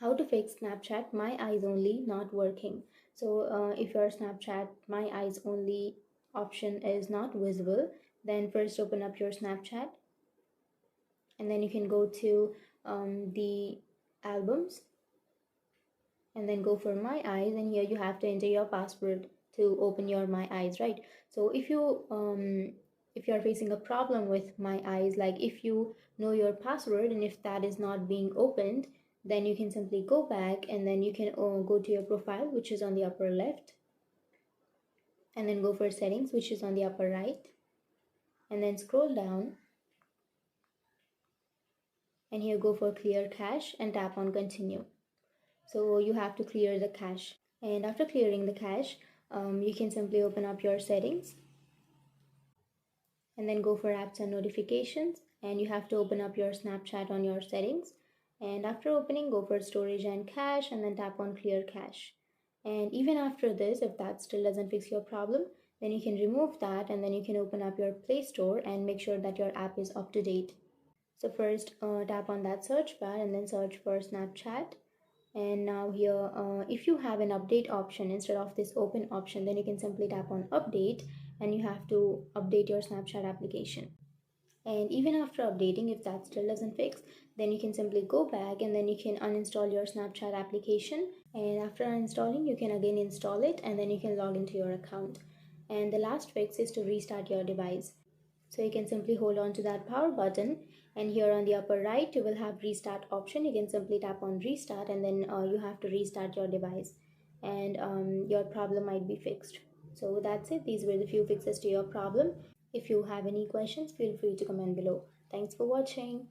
How to fix Snapchat My Eyes Only not working. So if your Snapchat My Eyes Only option is not visible, then first open up your Snapchat, and then you can go to the albums, and then go for My Eyes, and here you have to enter your password to open your My Eyes, right? So if you're facing a problem with My Eyes, like if you know your password and if that is not being opened, then you can simply go back, and then you can go to your profile, which is on the upper left, and then go for settings, which is on the upper right, and then scroll down, and here go for clear cache and tap on continue. So you have to clear the cache, and after clearing the cache, you can simply open up your settings, and then go for apps and notifications, and you have to open up your Snapchat on your settings, and after opening, go for storage and cache, and then tap on clear cache. And even after this, if that still doesn't fix your problem, then you can remove that, and then you can open up your Play Store and make sure that your app is up to date. So first tap on that search bar and then search for Snapchat. And now here, if you have an update option instead of this open option, then you can simply tap on update, and you have to update your Snapchat application. And even after updating, if that still doesn't fix, then you can simply go back, and then you can uninstall your Snapchat application. And after uninstalling, you can again install it, and then you can log into your account. And the last fix is to restart your device. So you can simply hold on to that power button, and here on the upper right you will have restart option. You can simply tap on restart, and then you have to restart your device, and your problem might be fixed. So that's it. These were the few fixes to your problem. If you have any questions, feel free to comment below. Thanks for watching.